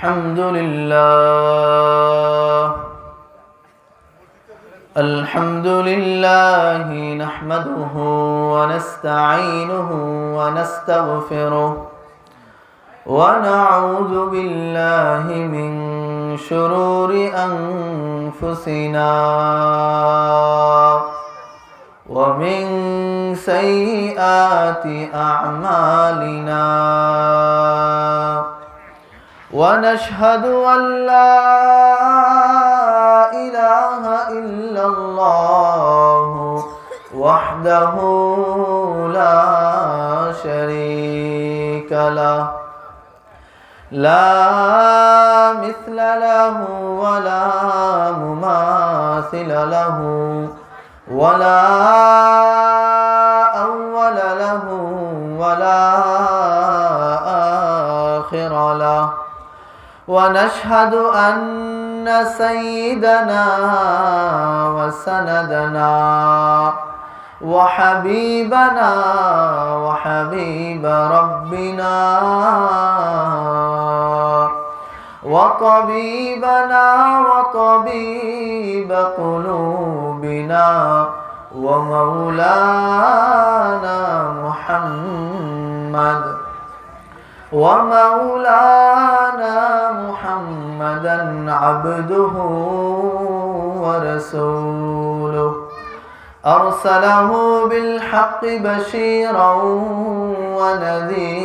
الحمد لله نحمده ونستعينه ونستغفره ونعوذ بالله من شرور أنفسنا ومن سيئات أعمالنا ونشهد أن لا إله إلا الله وحده لا شريك له لا مثل له ولا مماثل له ولا أول له ولا آخر له ونشهد أن سيدنا وسندنا وحبيبنا وحبيب ربنا وطبيبنا وطبيب قلوبنا ومولانا محمدا عبده ورسوله أرسله بالحق بشيرا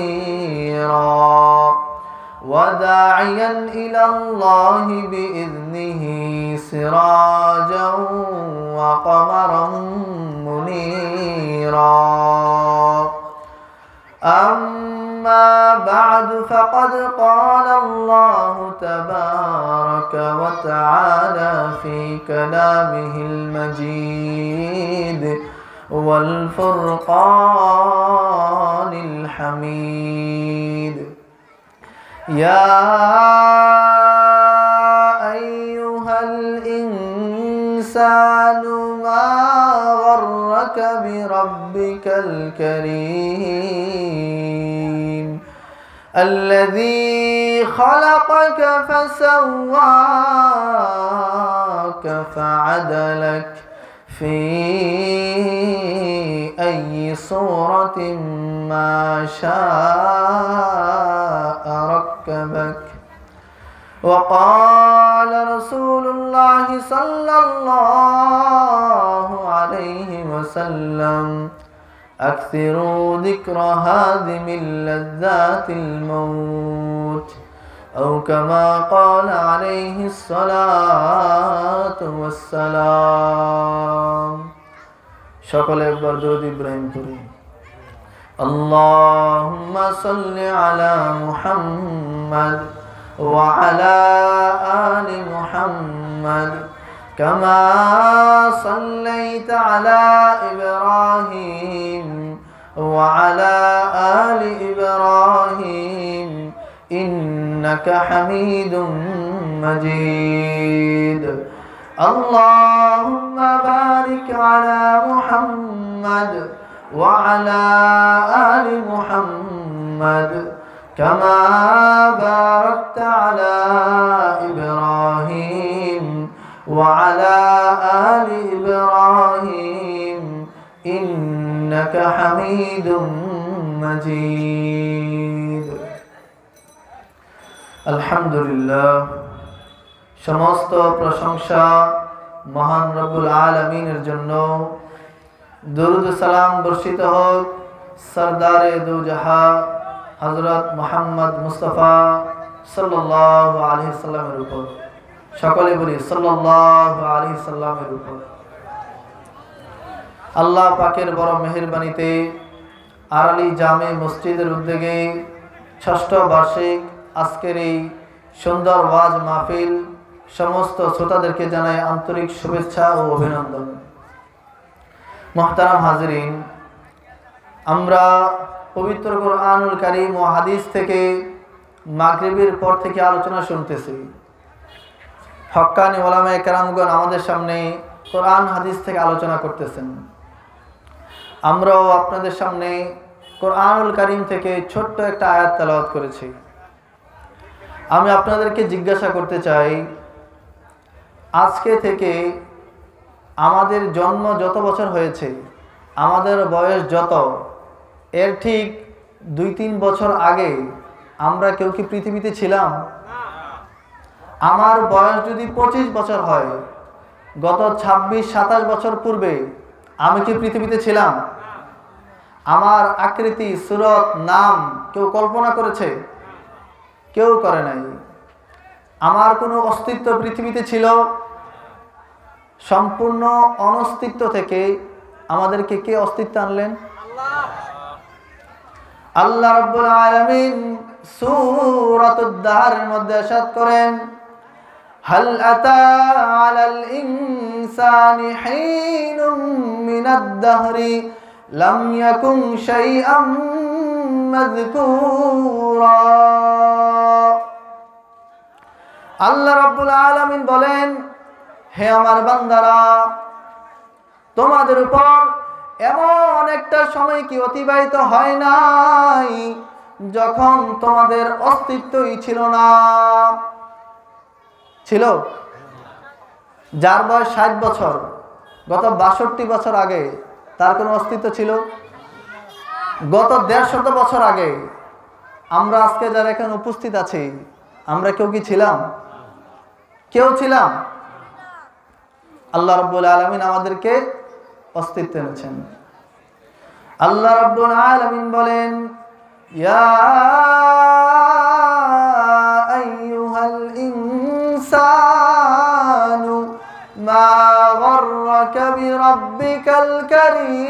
ونذيرا وداعيا إلى الله بإذنه سراجا وقمرا منيرا أما بعد فقد قال الله تبارك وتعالى في كلامه المجيد والفرقان الحميد يا أيها الإنسان ما غرك بربك الكريم الذي خلقك فسواك فعدلك في أي صورة ما شاء ركبك وقال رسول الله صلى الله عليه وسلم أكثروا ذكر هادم اللذات الموت أو كما قال عليه الصلاة والسلام شكرا একবার দরুদ ইব্রাহিম করি اللهم صل على محمد وعلى آل محمد كما صليت على إبراهيم وعلى آل إبراهيم إنك حميد مجيد اللهم بارك على محمد وعلى آل محمد كما باركت على إبراهيم وعلى آل إبراهيم إنك حميد مجيد الحمد لله সমস্ত প্রশংসা মহান রব্বুল আলামিনের জন্য দরুদ সালাম বর্ষিত হোক সরদারে দু জাহান হযরত মুহাম্মদ মুস্তাফা সাল্লাল্লাহু আলাইহি সাল্লামের উপর সকলে বলি সাল্লাল্লাহু আলাইহি সাল্লামের উপর আল্লাহ পাকের বড় মেহেরবানিতে আরালি জামে মসজিদের উদ্যোগে ষষ্ঠ বার্ষিক আজকের এই সুন্দর ওয়াজ মাহফিল সমস্ত শ্রোতাদেরকে জানাই আন্তরিক শুভেচ্ছা ও অভিনন্দন। মুহতারাম হাজিরিন, আমরা পবিত্র কুরআনুল কারীম ও হাদিস থেকে মাগরিবের পর থেকে আলোচনা শুনতেছি। হক্কানি ওলামায়ে কেরামগণ আমাদের সামনে কোরআন হাদিস থেকে আলোচনা করতেছেন। আমরাও আপনাদের সামনে কোরআনুল কারীম থেকে ছোট্ট একটা আয়াত তেলাওয়াত করেছি। আমি আপনাদেরকে জিজ্ঞাসা করতে চাই, আজকে থেকে আমাদের জন্ম যত বছর হয়েছে, আমাদের বয়স যত, এর ঠিক 2-3 বছর আগে আমরা কেউ কি পৃথিবীতে ছিলাম? আমার বয়স যদি 25 বছর হয়, গত 26-27 বছর পূর্বে আমি কি পৃথিবীতে ছিলাম? আমার আকৃতি, সুরত, নাম কেউ কল্পনা করেছে? কেউ করে নাই। আমার কোনো অস্তিত্ব পৃথিবীতে ছিল? সম্পূর্ণ অনস্তিত্ব থেকে আমাদেরকে কে অস্তিত্ব আনলেন? আল্লাহ রাব্বুল আলামিন সূরাতুদ দাহরের মধ্যে ইরশাদ করেন, হাল আতা আলাল ইনসানি হিনুম মিনাদ দাহরি লাম ইয়াকুন শাইআম মাযকুরা। আল্লাহ রাব্বুল আলামিন বলেন, হে আমার বান্দারা, তোমাদের উপর এমন একটা সময় কি অতিবাহিত হয় নাই যখন তোমাদের অস্তিত্বই ছিল না? ছিল? যার বয়স 60 বছর, গত 62 বছর আগে তার কোনো অস্তিত্ব ছিল? গত 150 বছর আগে আমরা আজকে যারা এখানে উপস্থিত আছি, আমরা কেউ কি ছিলাম? কেউ ছিলাম? আল্লাহ রাব্বুল আলামিন আমাদেরকে অস্তিত্ব এনেছেন। আল্লাহ রাব্বুল আলামিন বলেন, ইয়া আইয়ুহাল ইনসানু মা গররাকা বিরাব্বিকাল কারীম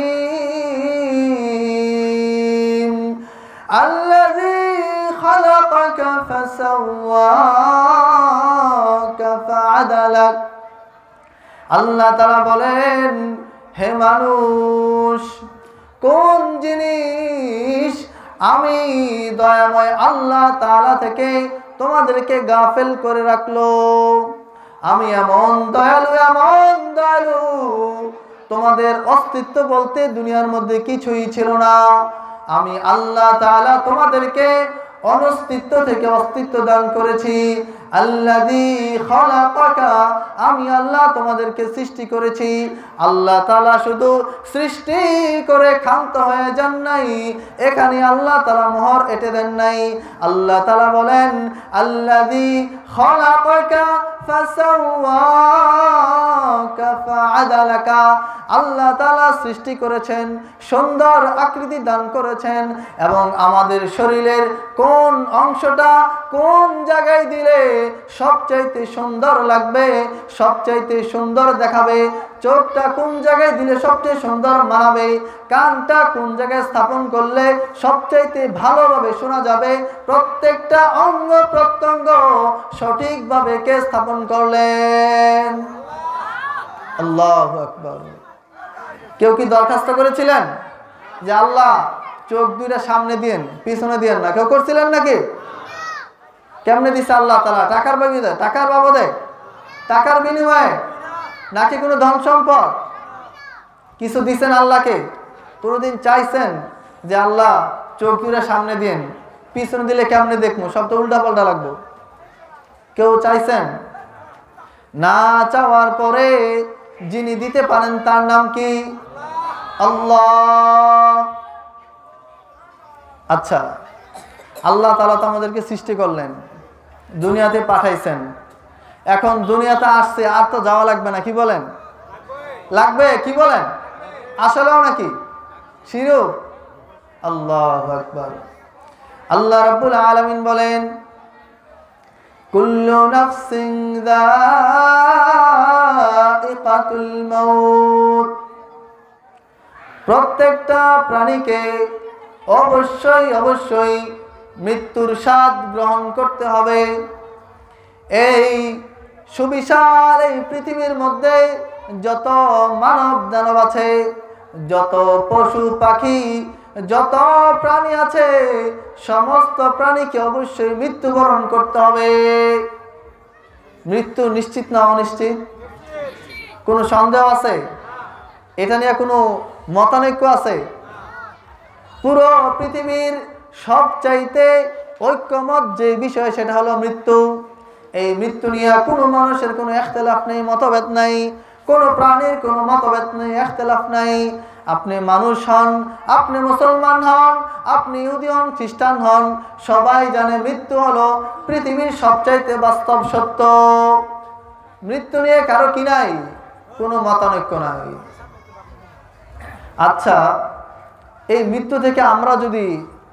আল্লাযী খালাকাকা ফাসাওয়াকা ফাআদালাক। আল্লাহ তাআলা বলেন, হে মানুষ, কোন জিনিস আমি দয়াময় আল্লাহ তাআলা থেকে তোমাদেরকে গাফেল করে রাখলো? আমি এমন দয়ালু, তোমাদের অস্তিত্ব বলতে দুনিয়ার মধ্যে কিছুই ছিল না। আমি আল্লাহ তাআলা তোমাদেরকে অনস্তিত্ব থেকে অস্তিত্ব দান করেছি। আল্লাযী খালাকাকা, আমি আল্লাহ তোমাদেরকে সৃষ্টি করেছি। আল্লাহ তাআলা শুধু সৃষ্টি করে ক্ষান্ত হয়ে যান নাই, এখানে আল্লাহ তাআলা মোহর এঁটে দেন নাই। আল্লাহ তাআলা বলেন, আল্লাযী খালাকাকা ফাসাওয়াকা ফাআদালাকা। আল্লাহ তাআলা সৃষ্টি করেছেন, সুন্দর আকৃতি দান করেছেন, এবং আমাদের শরীরের কোন অংশটা কোন জায়গায় দিলে সবচাইতে সুন্দর লাগবে, সবচাইতে সুন্দর দেখাবে, চোখটা কোন জায়গায় দিলে সবচেয়ে সুন্দর মানাবে, কানটা কোন জায়গায় স্থাপন করলে সবচাইতে ভালোভাবে শোনা যাবে, প্রত্যেকটা অঙ্গ প্রত্যঙ্গ সঠিকভাবে কে স্থাপন করলেন? আল্লাহু আকবার। কেউ কি দরখাস্ত করেছিলেন যে আল্লাহ চোখ দুইটা সামনে দিয়েন, পিছনে দিয়েন না? কেউ করছিলেন নাকি? কেমনে দিছে আল্লাহ তাআলা? টাকার বাবদে? টাকার বাবদে? টাকার বিনিময়ে? নাকি কোনো ধন সম্পদ কিছু দিছেন আল্লাহকে? কোনোদিন চাইছেন যে আল্লাহ চোখ দুইটা সামনে দিয়েন, পিছনে দিলে কেমনে দেখবো, সব তো উল্টা পাল্টা লাগবো? কেউ চাইছেন? না চাওয়ার পরে যিনি দিতে পারেন তার নাম কি? আল্লাহ। আচ্ছা, আল্লাহ তাআলা তো আমাদেরকে সৃষ্টি করলেন, দুনিয়াতে পাঠাইছেন, এখন দুনিয়াতে আসছে, আর তো যাওয়া লাগবে না, কি বলেন? লাগবে, কি বলেন? আসলেও নাকি? শিরক? আল্লাহু আকবার। আল্লাহ রাব্বুল আলামিন বলেন, কুল্লু নাফসিন যায়িকাতুল মাউত। প্রত্যেকটা প্রাণীকে অবশ্যই মৃত্যুর স্বাদ গ্রহণ করতে হবে। এই সুবিশাল এই পৃথিবীর মধ্যে যত মানব দানব আছে, যত পশু পাখি, যত প্রাণী আছে, সমস্ত প্রাণীকে অবশ্যই মৃত্যুবরণ করতে হবে। মৃত্যু নিশ্চিত না অনিশ্চিত? কোনো সন্দেহ আছে? এটা নিয়ে কোনো মতানৈক্য আছে? পুরো পৃথিবীর সবচাইতে ঐক্যমত যে বিষয় সেটা হলো মৃত্যু। এই মৃত্যু নিয়ে কোনো মানুষের কোনো ইখতিলাফ নেই, মতভেদ নাই, কোনো প্রাণীর কোনো মতভেদ নেই, ইখতিলাফ নাই। আপনি মানুষ হন, আপনি মুসলমান হন, আপনি ইহুদি হন, খ্রিস্টান হন, সবাই জানে মৃত্যু হলো পৃথিবীর সবচাইতে বাস্তব সত্য। মৃত্যু নিয়ে কারো কি নাই, কোনো মতানৈক্য নাই। আচ্ছা, এই মৃত্যু থেকে আমরা যদি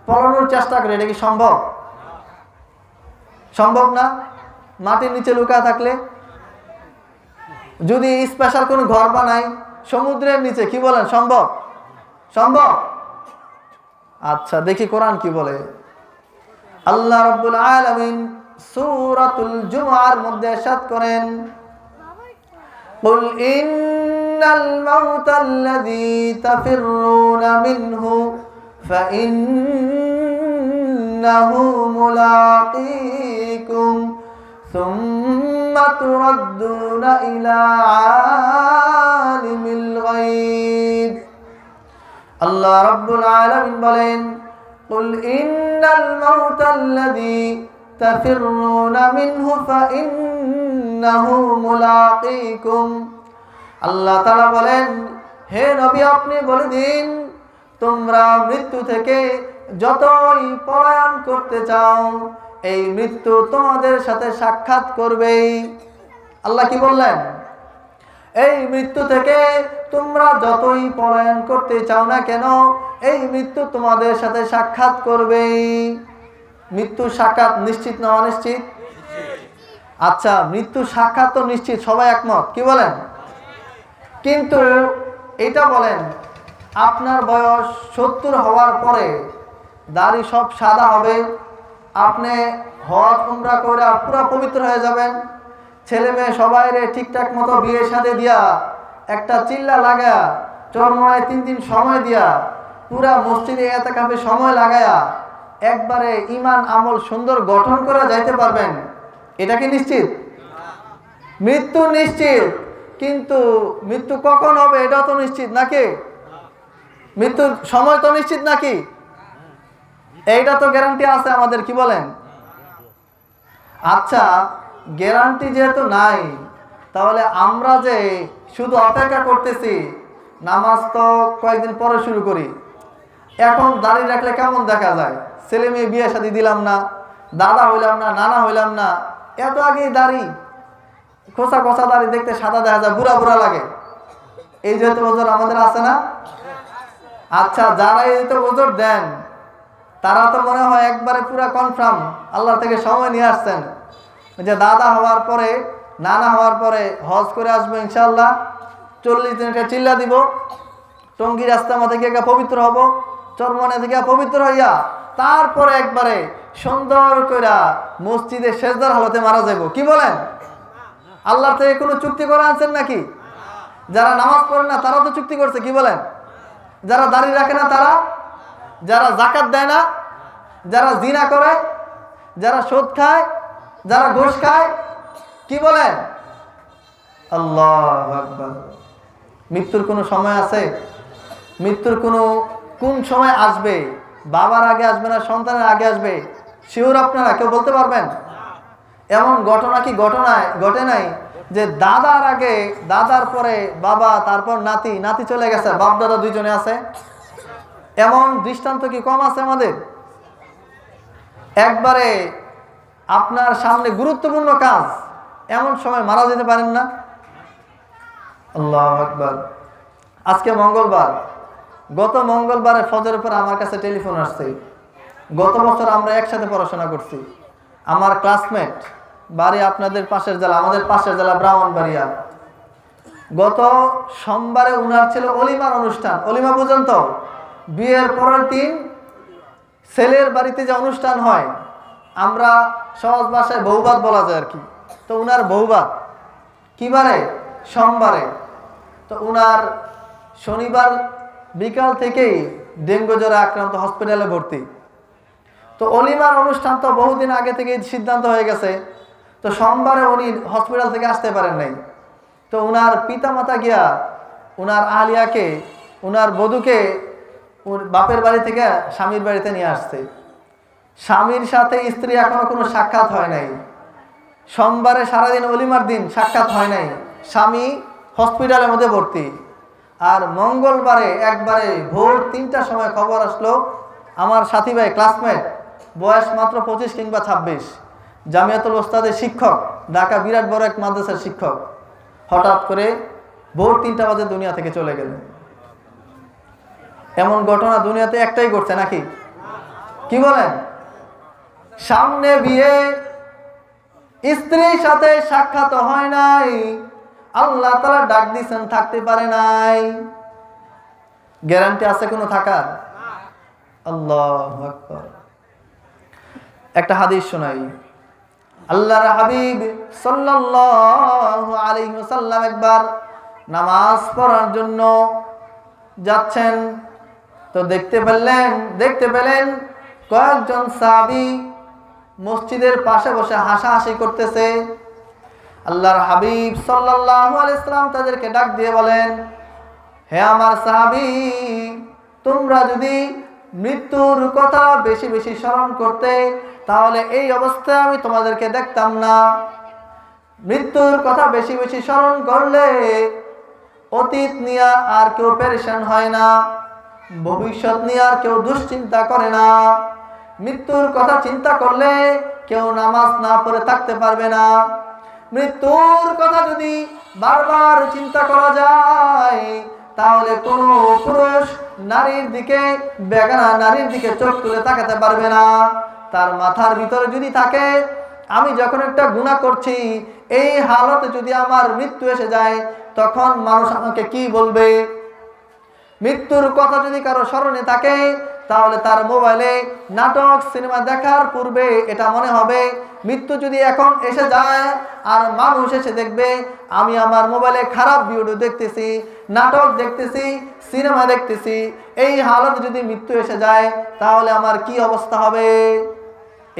পলানোর চেষ্টা করি, এটা কি সম্ভব? সম্ভব না। মাটির নিচে লুকা থাকলে, যদি স্পেশাল কোনো ঘর বানাই সমুদ্রের নিচে, কি বলেন, সম্ভব? সম্ভব? আচ্ছা, দেখি কোরআন কি বলে। আল্লাহ রাব্বুল আলামিন সূরাতুল জুমআর মধ্যে ইরশাদ করেন, কুল ইন্নাল মাউতাল্লাযী তাফিররুনা মিনহু ফাইন্নাহু মুলাকীকুম সুম্মা তুরাদ্দুনা ইলা আলিমিল গায়ব। আল্লাহ রাব্বুল আলামিন বলেন, কুল ইন্নাল মাউতাল্লাযী তাফিররুনা মিনহু ফাইন্নাহু মুলাকীকুম। আল্লাহ তাআলা বলেন, হে নবী আপনি বলে দিন, তোমরা মৃত্যু থেকে যতই পলায়ন করতে চাও, এই মৃত্যু তোমাদের সাথে সাক্ষাৎ করবেই। আল্লাহ কি বললেন? এই মৃত্যু থেকে তোমরা যতই পলায়ন করতে চাও না কেন, এই মৃত্যু তোমাদের সাথে সাক্ষাৎ করবেই। মৃত্যু সাক্ষাৎ নিশ্চিত না অনিশ্চিত? আচ্ছা, মৃত্যু সাক্ষাৎ তো নিশ্চিত, সবাই একমত, কি বলেন? কিন্তু এটা বলেন, আপনার বয়স 70 হওয়ার পরে দাড়ি সব সাদা হবে, আপনি হজ উমরা করে পুরো পবিত্র হয়ে যাবেন, ছেলে মেয়ে সবাই ঠিকঠাক মতো বিয়ে শাদী দিয়া একটা চিল্লা লাগা চরমরায় 3 দিন সময় দিয়া পুরা মসজিদে ইতিকাফে সময় লাগায়া একবারে ঈমান আমল সুন্দর গঠন করে যাইতে পারবেন, এটা কি নিশ্চিত? মৃত্যু নিশ্চিত, কিন্তু মৃত্যু কখন হবে এটাও তো নিশ্চিত নাকি? মৃত্যুর সময় তো নিশ্চিত নাকি? এইটা তো গ্যারান্টি আছে আমাদের, কি বলেন? আচ্ছা, গ্যারান্টি যেহেতু নাই, তাহলে আমরা যে শুধু অপেক্ষা করতেছি, নামাজ তো কয়েকদিন পরে শুরু করি, এখন দাড়ি রাখলে কেমন দেখা যায়? ছেলে মেয়ে বিয়ে শাদী দিলাম না, দাদা হইলাম না, নানা হইলাম না, এত আগেই দাড়ি, খোসা খোসা দাড়ি দেখতে সাদা দেখা যায়, বুড়া বুড়া লাগে। এই যেহেতু ওজোর আমাদের আছে না? আচ্ছা, যারা এই তো ওজোর দেন, তারা তো মনে হয় একবারে পুরা কনফার্ম আল্লাহ থেকে সময় নিয়ে আসছেন যে দাদা হওয়ার পরে, নানা হওয়ার পরে হজ করে আসবো ইনশাআল্লাহ, 40 দিন একটা চিল্লা দিব, টঙ্গী রাস্তামা থেকে পবিত্র হব, চরমনে থেকে পবিত্র হইয়া তারপরে একবারে সুন্দর কইরা মসজিদে সেজদার হালতে মারা যাইব, কি বলেন? আল্লাহর থেকে কোনো চুক্তি করে আনছেন নাকি? যারা নামাজ পড়ে না তারা তো চুক্তি করছে, কি বলেন? যারা দাড়ি রাখে না তারা, যারা যাকাত দেয় না, যারা জিনা করে, যারা সুদ খায়, যারা ঘুষ খায়, কি বলেন? আল্লাহু আকবার। মৃত্যুর কোনো সময় আছে? মৃত্যুর কোন সময় আসবে? বাবার আগে আসবে না সন্তানের আগে আসবে? শিওর আপনারা কেউ বলতে পারবেন? এমন ঘটনা কি ঘটে নাই যে দাদার আগে, দাদার পরে বাবা, তারপর নাতি, নাতি চলে গেছে, বাপ দাদা দুইজনে আছে? এমন দৃষ্টান্ত কি কম আছে আমাদের? একবারে আপনার সামনে গুরুত্বপূর্ণ কাজ, এমন সময় মারা যেতে পারেন না? আল্লাহু আকবার। আজকে মঙ্গলবার, গত মঙ্গলবারে ফজরের পর আমার কাছে টেলিফোন আসছে। গত বছর আমরা একসাথে পড়াশোনা করছি, আমার ক্লাসমেট, বাড়ি আপনাদের পাশের জেলা, আমাদের পাশের জেলা ব্রাহ্মণবাড়িয়া। গত সোমবারে উনার ছিল অলিমার অনুষ্ঠান। অলিমা বুঝেন তো? বিয়ের পরের দিন ছেলের বাড়িতে যে অনুষ্ঠান হয়, আমরা সহজ ভাষায় বৌভাত বলা যায় আর কি। তো উনার বৌভাত কি বারে? সোমবারে। তো উনার শনিবার বিকাল থেকেই ডেঙ্গু জ্বরে আক্রান্ত, হসপিটালে ভর্তি। তো অলিমার অনুষ্ঠান তো বহুদিন আগে থেকে সিদ্ধান্ত হয়ে গেছে, তো সোমবারে উনি হসপিটাল থেকে আসতে পারেন নাই। তো উনার পিতামাতা গিয়া উনার আলিয়াকে, উনার বধূকে বাপের বাড়ি থেকে স্বামীর বাড়িতে নিয়ে আসছে। স্বামীর সাথে স্ত্রী এখনো কোনো সাক্ষাৎ হয় নাই, সোমবারে সারাদিন অলিমার দিন সাক্ষাৎ হয় নাই, স্বামী হসপিটালের মধ্যে ভর্তি। আর মঙ্গলবারে একবারে ভোর 3টার সময় খবর আসলো, আমার সাথী ভাই ক্লাসমেট, বয়স মাত্র 25 কিংবা 26, জামিয়াতুল ওস্তাদের শিক্ষক, ঢাকা বিরাট বড় এক মাদ্রাসার শিক্ষক, হঠাৎ করে ভোর 3টা বাজে দুনিয়া থেকে চলে গেলেন। এমন ঘটনা দুনিয়াতে একটাই ঘটছে নাকি? কি বলেন? সামনে বিয়ে, স্ত্রীর সাথে সাক্ষাৎ হয় নাই, আল্লাহ তাআলা ডাক দিয়েছেন, থাকতে পারে নাই। গ্যারান্টি আছে কোনো থাকার? আল্লাহু আকবার। একটা হাদিস শোনাই। আল্লাহর হাবিব সাল্লাল্লাহু আলাইহি ওয়াসাল্লাম একবার নামাজ পড়ার জন্য যাচ্ছেন, তো দেখতে পেলেন কয়েকজন সাহাবী মসজিদের পাশে বসে হাসাহাসি করতেছে। আল্লাহর হাবিব সাল্লাল্লাহু আলাইহি ওয়াসাল্লাম তাদেরকে ডাক দিয়ে বলেন, হে আমার সাহাবী, তোমরা যদি মৃত্যুর কথা বেশি বেশি স্মরণ করতে, তাহলে এই অবস্থায় আমি তোমাদেরকে দেখতাম না। মৃত্যুর কথা বেশি বেশি স্মরণ করলে অতীত নিয়ে আর কেউ পেরেশান হয় না, ভবিষ্যৎ নিয়ে আর কেউ দুশ্চিন্তা করে না। মৃত্যুর কথা চিন্তা করলে কেউ নামাজ না পড়ে থাকতে পারবে না। মৃত্যুর কথা যদি বারবার চিন্তা করা যায়, তাহলে কোনো পুরুষ নারীর দিকে, বেগানা নারীর দিকে চোখ তুলে তাকাতে পারবে না। তার মাথার ভিতরে যদি থাকে, আমি যখন একটা গুনাহ করছি, এই হালতে যদি আমার মৃত্যু এসে যায়, তখন মানুষ আমাকে কি বলবে? মৃত্যুর কথা যদি কারো স্মরণে থাকে, তাহলে তার মোবাইলে নাটক সিনেমা দেখার পূর্বে এটা মনে হবে, মৃত্যু যদি এখন এসে যায় আর মানুষ এসে দেখবে আমি আমার মোবাইলে খারাপ ভিডিও দেখতেছি, নাটক দেখতেছি, সিনেমা দেখতেছি, এই হালতে যদি মৃত্যু এসে যায়, তাহলে আমার কি অবস্থা হবে?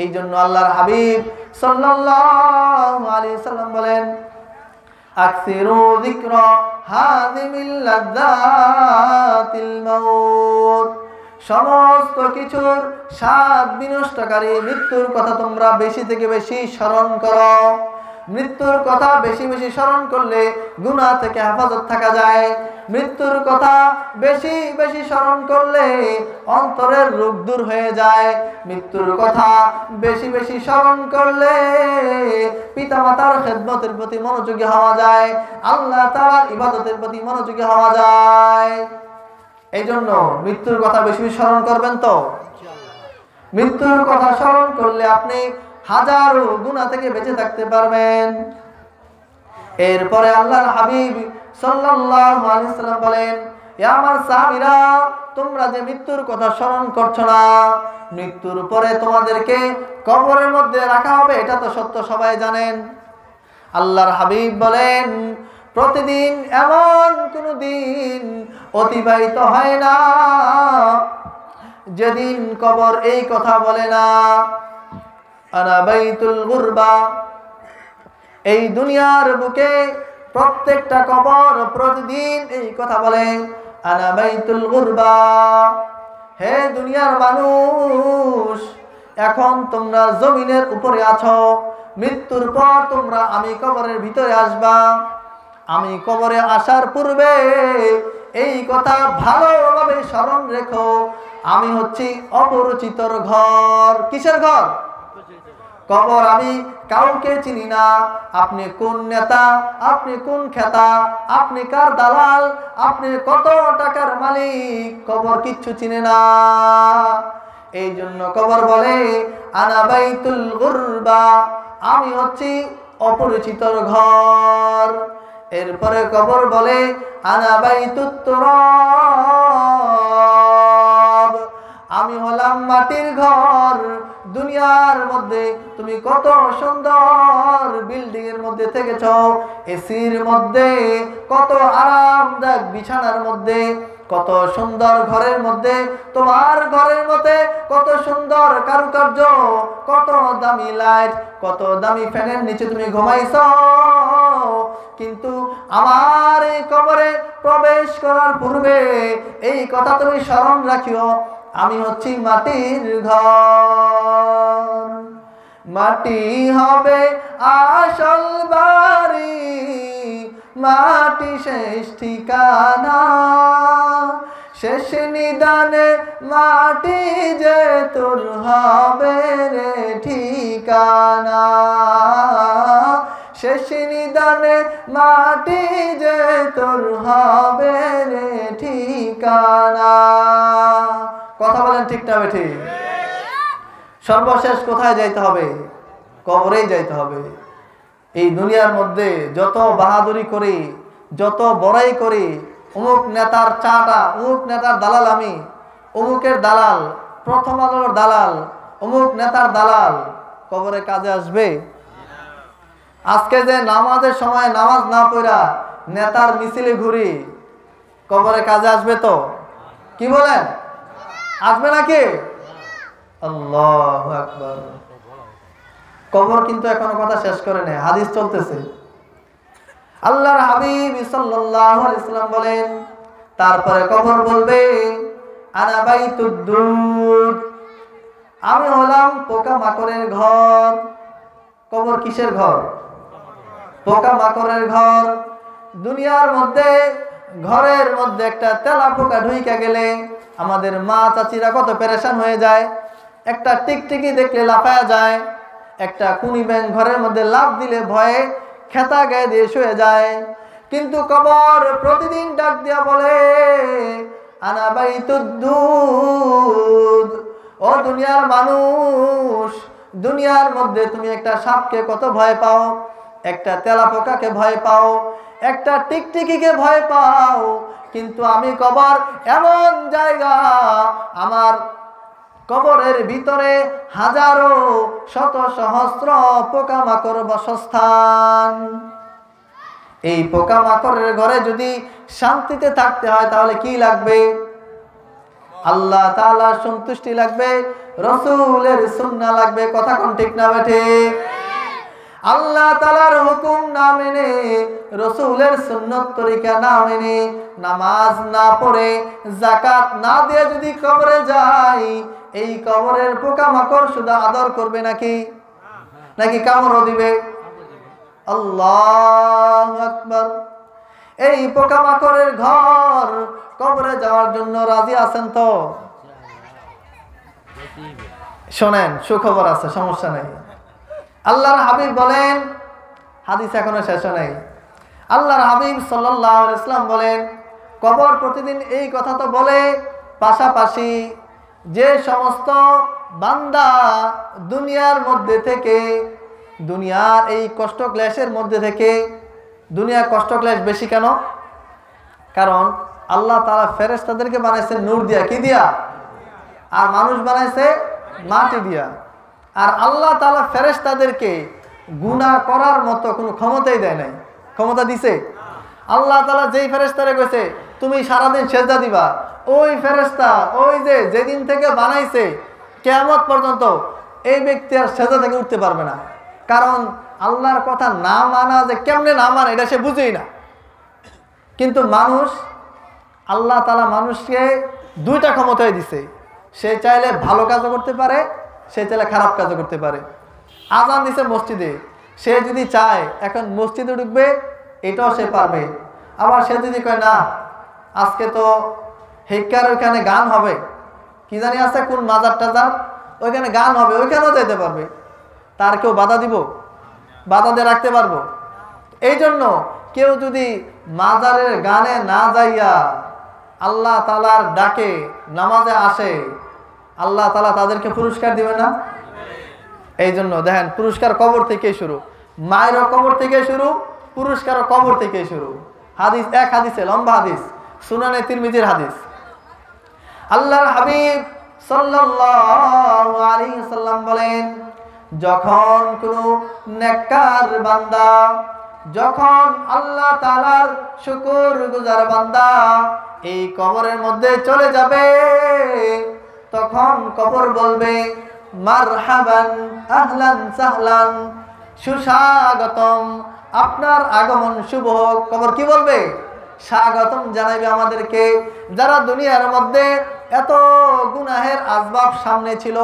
এই জন্য আল্লাহর হাবিব সাল্লাল্লাহু আলাইহি সাল্লাম বলেন, আকসিরু যিকরা হাযিমিল লাযযাতিল মাউত, সমস্ত কিছুর স্বাদ বিনষ্টকারী মৃত্যুর কথা তোমরা বেশি থেকে বেশি স্মরণ করো। মৃত্যুর কথা বেশি বেশি স্মরণ করলে গুনাহ থেকে হেফাজত থাকা যায়। মৃত্যুর কথা বেশি বেশি স্মরণ করলে অন্তরের রোগ দূর হয়ে যায়। মৃত্যুর কথা বেশি বেশি স্মরণ করলে পিতামাতার খেদমতের প্রতি মনোযোগী হওয়া যায়, আল্লাহ তাআলার ইবাদতের প্রতি মনোযোগী হওয়া যায়। এই জন্য মৃত্যুর কথা বেশি বেশি স্মরণ করবেন। তো মৃত্যুর কথা স্মরণ করলে আপনি হাজারো গুনাহ থেকে বেঁচে থাকতে পারবেন। এরপরে আল্লাহর হাবিব সাল্লাল্লাহু আলাইহি ওয়াসাল্লাম বলেন, ইয়া আমার সাহাবীরা, তোমরা যে মৃত্যুর কথা স্মরণ করছো না, মৃত্যুর পরে তোমাদেরকে কবরের মধ্যে রাখা হবে, এটা তো সত্য, সবাই জানেন। আল্লাহর হাবিব বলেন, প্রতিদিন এমন কোনো দিন অতিবাহিত হয় না যেদিন কবর এই কথা বলে না, আনা বাইতুল গুরবা, এই দুনিয়ার বুকে প্রত্যেকটা কবর প্রতিদিন এই কথা বলে, আনা বাইতুল গুরবা, হে দুনিয়ার মানুষ, এখন তোমরা জমিনের উপরে আছো, মৃত্যুর পর তোমরা আমি কবরের ভিতরে আসবা। আমি কবরে আসার পূর্বে এই কথা ভালোভাবে স্মরণ রেখো, আমি হচ্ছি অপরিচিতর ঘর। কিসের ঘর? কবর। আমি কাউকে চিনি না, আপনি কোন নেতা, আপনি কোন খেতা, আপনি কার দালাল, আপনি কত টাকার মালিক, কবর কিচ্ছু চিনে না। এই জন্য কবর বলে, আনা বাইতুল গুরবা, আমি হচ্ছি অপরিচিতর ঘর। এরপরে কবর বলে, আনা বাইতুত তুরাব, আমি হলাম মাটির ঘর। দুনিয়ার মধ্যে তুমি কত সুন্দর বিল্ডিং এর মধ্যে থেকেছো, এসির মধ্যে, কত আরামদায়ক বিছানার মধ্যে, কত সুন্দর ঘরের মধ্যে, তোমার ঘরের মধ্যে কত সুন্দর কারুকার্য, কত দামি লাইট, কত দামি ফ্যানের নিচে তুমি ঘুমাইছো। কিন্তু আমার এই কবরে প্রবেশ করার পূর্বে এই কথা তুমি স্মরণ রাখিও, আমি হচ্ছি মাটির ঘর। মাটি হবে আসল বাড়ি, মাটি শেষ ঠিকানা। শেষ নিদানে মাটি যে তোর হবে রে ঠিকানা। শেষ নিদানে মাটি যে তোর হবে রে ঠিকানা। কথা বলেন ঠিক না বেঠিক? সর্বশেষ কোথায় যাইতে হবে? কবরেই যাইতে হবে। এই দুনিয়ার মধ্যে যত বাহাদুরি করি, যত বড়াই করি, অমুক নেতার চাটা, অমুক নেতার দালাল আমি, অমুকের দালাল, প্রথম আলোর দালাল, অমুক নেতার দালাল, কবরে কাজে আসবে? আজকে যে নামাজের সময় নামাজ না পড়া নেতার মিছিলে ঘুরি, কবরে কাজে আসবে তো? কি বলেন, আসবে নাকি? আল্লাহু আকবার। কবর কিন্তু এখনো কথা শেষ করে নেই, হাদিস চলতেছে। আল্লাহর হাবিব সাল্লাল্লাহু আলাইহি ওয়াসাল্লাম বলেন, তারপরে কবর বলবে, আনা বাইতুদ্দুদ, আমি হলাম পোকা মাকড়ের ঘর। কবর কিসের ঘর? পোকা মাকড়ের ঘর। দুনিয়ার মধ্যে ঘরের মধ্যে একটা তেলা পোকা ঢুইকা গেলে আমাদের মা চাচিরা কত পেরেশান হয়ে যায়। একটা টিকটিকি দেখলে লাফায়া যায়, একটা কুনি ব্যাং ঘরের মধ্যে লাফ দিলে ভয়ে খেতা গায়ে দিয়ে শুয়ে যায়। কিন্তু কবর প্রতিদিন ডাক দিয়া বলে, আনা বাইতুদ্দুদ, ও দুনিয়ার মানুষ, দুনিয়ার মধ্যে তুমি একটা সাপকে কত ভয় পাও, একটা তেলা পোকাকে ভয় পাও, একটা টিকটিকিকে ভয় পাও, কিন্তু আমি কবর এমন জায়গা, আমার কবরের ভিতরে হাজারো শত সহস্র পোকামাকড় বাসস্থান। এই পোকামাকড়ের ঘরে যদি শান্তিতে থাকতে হয় তাহলে কি লাগবে? আল্লাহ তাআলার সন্তুষ্টি লাগবে, রাসূলের সুন্নাহ লাগবে। কথা কোন ঠিক না ঠিক? আল্লাহ তাআলার হুকুম না মেনে, রাসূলের সুন্নত তরিকা না মেনে, নামাজ না পড়ে, যাকাত না দিয়ে যদি কবরে যাই, এই কবরের পোকামাকড় শুধু আদর করবে নাকি নাকি কামড়ও দিবে? আল্লাহু আকবার। এই পোকামাকড়ের ঘর কবরে যাওয়ার জন্য রাজি আছেন তো? শোনেন, সুখবর আছে, সমস্যা নেই। আল্লাহর হাবিব বলেন, হাদিস এখনো শেষ নাই, আল্লাহর হাবিব সাল্লাল্লাহু আলাইহি ওয়াসাল্লাম বলেন, কবর প্রতিদিন এই কথা তো বলে, পাশাপাশি যে সমস্ত বান্দা দুনিয়ার মধ্যে থেকে, দুনিয়ার এই কষ্ট ক্লেশের মধ্যে থেকে, দুনিয়ার কষ্ট ক্লেশ বেশি কেন? কারণ আল্লাহ তাআলা ফেরেশতাদেরকে বানাইছে নূর দিয়া, কি দিয়া? আর মানুষ বানাইছে মাটি দিয়া। আর আল্লাহ তাআলা ফেরেশতাদেরকে গুনাহ করার মতো কোনো ক্ষমতাই দেয় নাই। ক্ষমতা দিছে? আল্লাহ তাআলা যেই ফেরেশতারে কইছে তুমি সারাদিন সেজদা দিবা, ওই ফেরেশতা ওই যে যেদিন থেকে বানাইছে কিয়ামত পর্যন্ত এই ব্যক্তি আর সেজদা থেকে উঠতে পারবে না। কারণ আল্লাহর কথা না মানা, যে কেমনে না মানে এটা সে বুঝেই না। কিন্তু মানুষ, আল্লাহ তাআলা মানুষকে দুইটা ক্ষমতাই দিছে। সে চাইলে ভালো কাজও করতে পারে, সে চাইলে খারাপ কাজও করতে পারে। আজান দিছে মসজিদে, সে যদি চায় এখন মসজিদে ঢুকবে, এটাও সে পারবে। আবার সে যদি কয় না, আজকে তো হিক্কার ওইখানে গান হবে, কি জানি আছে কোন মাজার টাজার, ওইখানে গান হবে, ওইখানেও যেতে পারবে। তার কেউ বাধা দিব? বাধা দিয়ে রাখতে পারবো? এই জন্য কেউ যদি মাজারের গানে না যাইয়া আল্লাহ তাআলার ডাকে নামাজে আসে, আল্লাহ তাআলা তাদেরকে পুরস্কার দিবে না? এই জন্য দেখেন, পুরস্কার কবর থেকে শুরু, মায়েরও কবর থেকে শুরু, পুরস্কারও কবর থেকে শুরু। হাদিস, এক হাদিসে লম্বা হাদিস, সুনানে তিরমিজির হাদিস। আল্লাহর হাবিব সাল্লাল্লাহু আলাইহি ওয়াসাল্লাম বলেন, যখন কোনো নেককার বান্দা, যখন আল্লাহ তাআলার শুকরগুজার বান্দা এই কবরের মধ্যে চলে যাবে, তখন কবর বলবে, মারহাবান আহলান সাহলান, সুস্বাগতম, আপনার আগমন শুভ হোক। কবর কি বলবে? স্বাগতম জানাইবে আমাদেরকে। যারা দুনিয়ার মধ্যে এত গুনাহের আসবাব সামনে ছিল,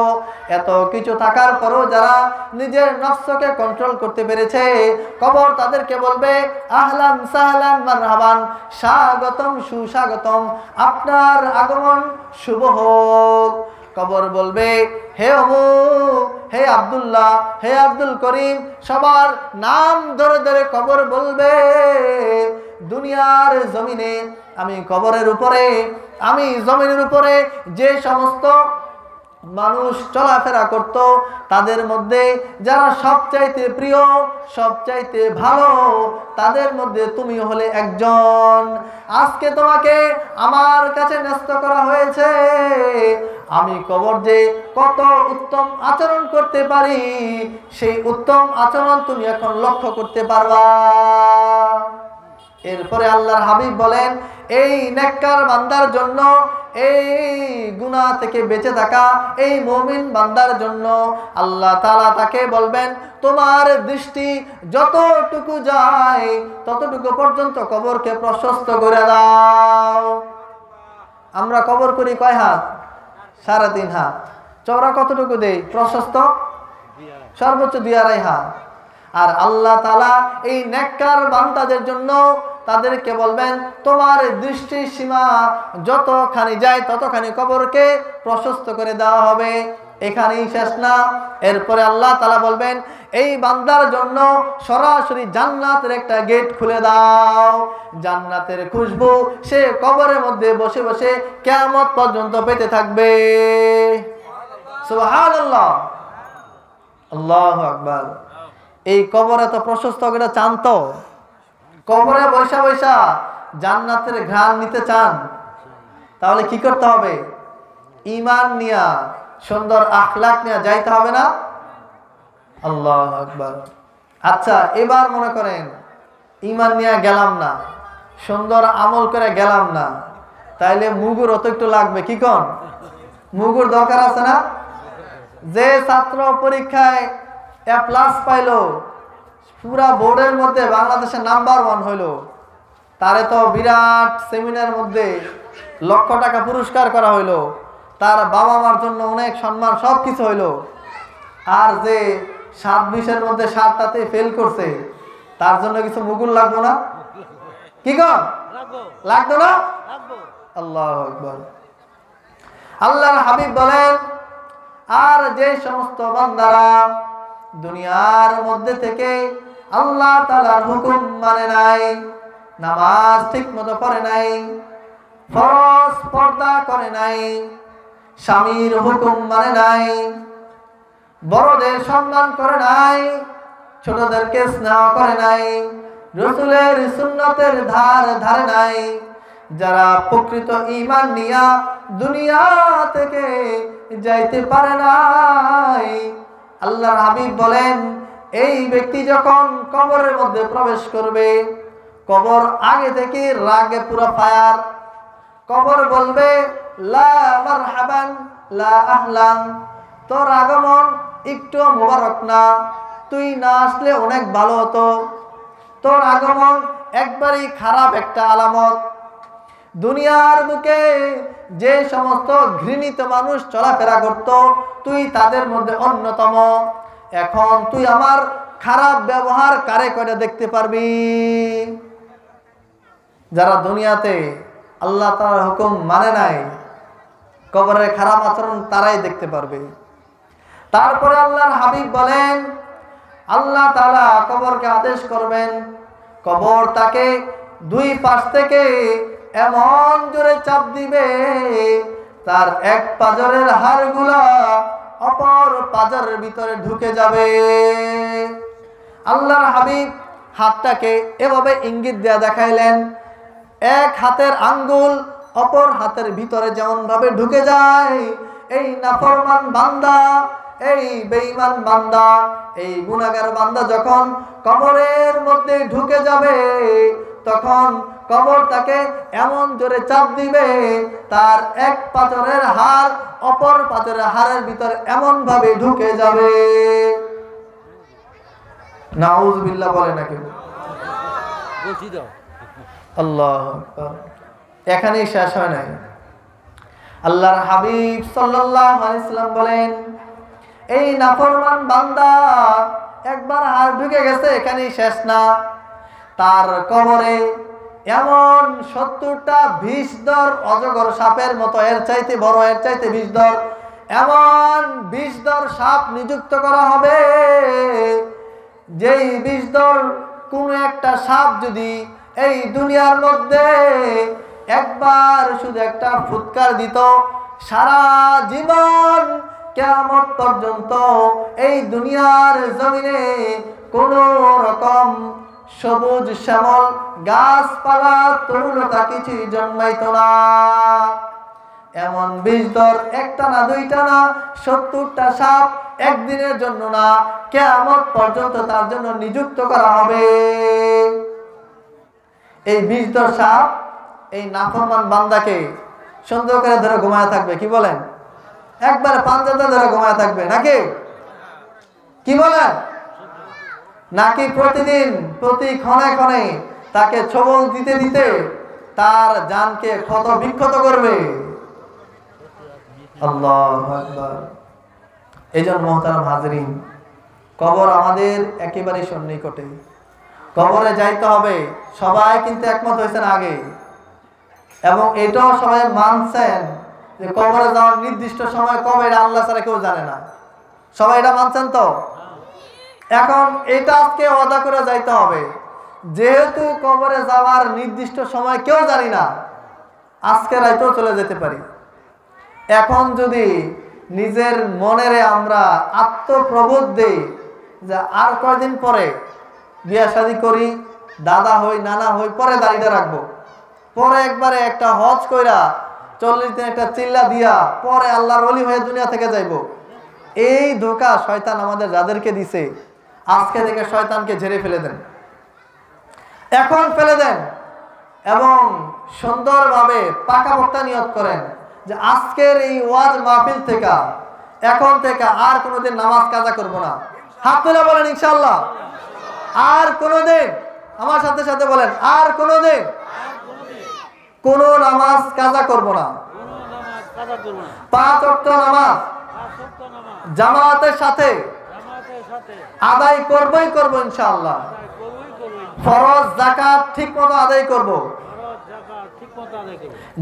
এত কিছু থাকার পরও যারা নিজের নফসকে কন্ট্রোল করতে পেরেছে, কবর তাদেরকে বলবে আহলান সাহলান মারহাবান, স্বাগতম সুস্বাগতম, আপনার আগমন শুভ হোক। কবর বলবে হে অমুক, হে আব্দুল্লাহ, হে আব্দুল করিম, সবার নাম ধরে ধরে কবর বলবে দুনিয়ার জমিনে আমি কবরের উপরে, আমি জমিনের উপরে যে সমস্ত মানুষ চলাফেরা করত তাদের মধ্যে যারা সবচাইতে প্রিয়, সবচাইতে ভালো, তাদের মধ্যে তুমি হলে একজন। আজকে তোমাকে আমার কাছে ন্যস্ত করা হয়েছে, আমি কবর যে কত উত্তম আচরণ করতে পারি সেই উত্তম আচরণ তুমি এখন লক্ষ্য করতে পারবা। এরপরে আল্লাহর হাবিব বলেন এই নেককার বান্দার জন্য, এই গুনাহ থেকে বেঁচে থাকা এই মুমিন বান্দার জন্য আল্লাহ তাআলা তাকে বলবেন তোমার দৃষ্টি যতটুকু যায় ততটুকু পর্যন্ত কবরকে প্রশস্ত করে দাও। আমরা কবর করি কয় হাত? 3.5 হাত। চওড়া কতটুকু দেই? প্রশস্ত সর্বোচ্চ 2.5 হাত। আর আল্লাহ তাআলা এই নেককার বান্দাদের জন্য তাদেরকে বলবেন তোমার দৃষ্টি সীমা যতখানি যায় ততখানি কবরকে প্রশস্ত করে দেওয়া হবে। এখানেই শেষ না, এরপরে আল্লাহ তাআলা বলবেন এই বান্দার জন্য সরাসরি জান্নাতের একটা গেট খুলে দাও। জান্নাতের খুশবু সে কবরের মধ্যে বসে বসে কিয়ামত পর্যন্ত পেতে থাকবে। সুবহানাল্লাহ, আল্লাহু আকবার। এই কবর এত প্রশস্ত করে চান তো? কবরে বৈশা বৈশা জান্নাতের ঘ্রাণ নিতে চান? তাহলে কি করতে হবে? ঈমান নিয়া, সুন্দর আখলাক নিয়ে যাইতে হবে না? আল্লাহু আকবার। আচ্ছা, এবার মনে করেন ঈমান নিয়ে গেলাম না, সুন্দর আমল করে গেলাম না, তাইলে মুগুর অত একটু লাগবে, কি কোন? মুগুর দরকার আছে না? যে ছাত্র পরীক্ষায় A+ পাইলো, পুরা বোর্ডের মধ্যে বাংলাদেশের নাম্বার 1 হইল, তারে তো বিরাট সেমিনার মধ্যে লক্ষ টাকা পুরস্কার করা হইল, তার বাবা মার জন্য অনেক সম্মান, সব কিছু হইল। আর যে 7-20-এর মধ্যে 7টাতে ফেল করছে, তার জন্য কিছু মুগুর লাগবে না? কি কর লাগতো না? আল্লাহু আকবার। আল্লাহর হাবিব বলেন আর যে সমস্ত বান্দারা দুনিয়ার মধ্যে থেকে আল্লাহ তাআলার হুকুম মানে নাই, নামাজ ঠিকমতো পড়ে নাই, ফরজ পর্দা করে নাই, স্বামীর হুকুম মানে নাই, বড়দের সম্মান করে নাই, ছোটদেরকে স্নেহ করে নাই, রাসূলের সুন্নতের ধার ধারে নাই, যারা প্রকৃত ঈমান নিয়া দুনিয়া থেকে যাইতে পারে নাই, আল্লাহর হাবিব বলেন এই ব্যক্তি যখন কবরের মধ্যে প্রবেশ করবে, কবর আগে থেকে রাগে পুরো ফায়ার। কবর বলবে লা মারহাবান লা আহলান, তোর আগমন একটু মোবারক না, তুই না আসলে অনেক ভালো হতো, তোর আগমন একবারই খারাপ একটা আলামত। দুনিয়ার বুকে যে সমস্ত ঘৃণিত মানুষ চলাফেরা করত তুই তাদের মধ্যে অন্যতম। এখন তুই আমার খারাপ ব্যবহার কারে করে দেখতে পারবি? যারা দুনিয়াতে আল্লাহ তাআলার হুকুম মানে নাই, কবরের খারাপ আচরণ তারাই দেখতে পারবে। তারপরে আল্লাহর হাবিব বলেন আল্লাহ তাআলা কবরকে আদেশ করবেন, কবর তাকে 2 পাশ থেকে এমন জোরে চাপ দিবে তার এক পাজরের হাড়গুলা অপর পাজরের ভিতরে ঢুকে যাবে। আল্লাহর হাবিব হাতটাকে এভাবে ইঙ্গিত দেয়া দেখাইলেন, এক হাতের আঙ্গুল অপর হাতের ভিতরে যেমন ভাবে ঢুকে যায়, এই নাফরমান বান্দা, এই বেঈমান বান্দা, এই গুনাহগার বান্দা যখন কবরের মধ্যে ঢুকে যাবে তখন কবর তাকে এমন জোরে চাপ দিবে তার এক পাজরের হাড় অপর পাজরের হাড়ের ভিতরে এমন ভাবে ঢুকে যাবে। নাউযুবিল্লাহ বলে নাকি? আল্লাহু আকবার। এখানেই শেষ হয় নাই। আল্লাহর হাবিব সাল্লাল্লাহু আলাইহি সাল্লাম বলেন, এই নাফরমান বান্দা একবার হাত ঢুকে গেছে, এখানেই শেষ না, তার কবরে এমন 70টা বিষধর অজগর সাপের মতো, এর চাইতে বড়, এর চাইতে বিষধর, এমন বিষধর সাপ নিযুক্ত করা হবে, যেই বিষধর কোন একটা সাপ যদি এই দুনিয়ার মধ্যে একবার শুধু একটা ফুৎকার দিত, সারা জীবন কিয়ামত পর্যন্ত এই দুনিয়ার জমিনে কোন রকম সবুজ শ্যামল গাছপালা তরুলতা কিছুই জন্মাইতো না। এমন বিষধর একটা না, দুইটা না, 70টা সাপ একদিনের জন্য না, কিয়ামত পর্যন্ত তার জন্য নিযুক্ত করা হবে। এই বিষধর সাপ এই নাফরমান বান্দাকে সুন্দর করে ধরে ঘুমায় থাকবে, কি বলেন? একবারে পাঞ্জাতে ধরে ঘুমায় থাকবে নাকি? কি বলেন? নাকি প্রতিদিন প্রতি ক্ষণে ক্ষণে তাকে ছবল দিতে দিতে তার জানকে ক্ষত বিক্ষত করবে? আল্লাহু আকবার। এইজন্য মুহতারাম হাজিরিন, কবর আমাদের একেবারে সন্নিকটে, কবরে যাইতে হবে। সবাই কিন্তু একমত হয়েছেন আগে, এবং এটাও সবাই মানছেন যে কবরে যাওয়ার নির্দিষ্ট সময় কবে, এটা আল্লাহ ছাড়া কেউ জানে না। সবাই এটা মানছেন তো? এখন এটা আজকে ওয়াদা করে যাইতে হবে, যেহেতু কবরে যাওয়ার নির্দিষ্ট সময় কেউ জানি না, আজকে রাইতেও চলে যেতে পারি। এখন যদি নিজের মনেরে আমরা আত্মপ্রবোধ দেই যে আর কয়দিন পরে বিয়া শাদী করি, দাদা হই, নানা হই, পরে দাড়িটা রাখবো, পরে একবারে একটা হজ কইরা 40 দিন একটা চিল্লা দিয়া পরে আল্লাহর ওলি হয়ে দুনিয়া থেকে যাইব, এই ধোঁকা শয়তান আমাদের যাদেরকে দিছে, আজকে থেকে শয়তানকে ঝেড়ে ফেলে দেন, এখন ফেলে দেন, এবং সুন্দরভাবে পাকাপোক্তা নিয়ত করেন যে আজকের এই ওয়াজ মাহফিল থেকে, এখন থেকে আর কোনোদিন নামাজ কাজা করব না। হাত তুলে বলেন ইনশাআল্লাহ। আর কোনোদিন, আমার সাথে সাথে বলেন, আর কোনোদিন কোনো নামাজ কাজা করব না। 5 ওয়াক্ত নামাজ জামাতের সাথে আদায় করবই করব ইনশাআল্লাহ। ফরজ যাকাত ঠিক মতো আদায় করব।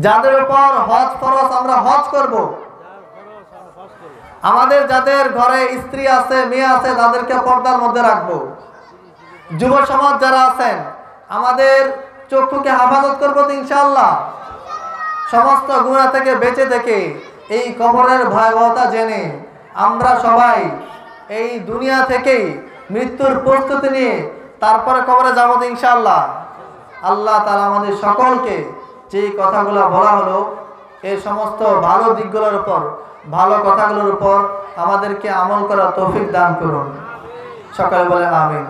যাদের উপর হজ ফরজ আমরা হজ করব। আমাদের যাদের ঘরে স্ত্রী আছে, মেয়ে আছে, তাদেরকে পর্দার মধ্যে রাখবো। যুব সমাজ যারা আছেন, আমাদের চক্ষুকে হেফাজত করবো তো ইনশাআল্লাহ। সমস্ত গুনাহ থেকে বেঁচে থেকে এই কবরের ভয়াবহতা জেনে আমরা সবাই এই দুনিয়া থেকেই মৃত্যুর প্রস্তুতি নিয়ে তারপরে কবরে যাবো তো ইনশাআল্লাহ। আল্লাহ তাআলা আমাদের সকলকে যে কথাগুলো বলা হলো, এই সমস্ত ভালো দিকগুলোর উপর, ভালো কথাগুলোর উপর আমাদেরকে আমল করার তৌফিক দান করুন। সকলে বলে আমিন।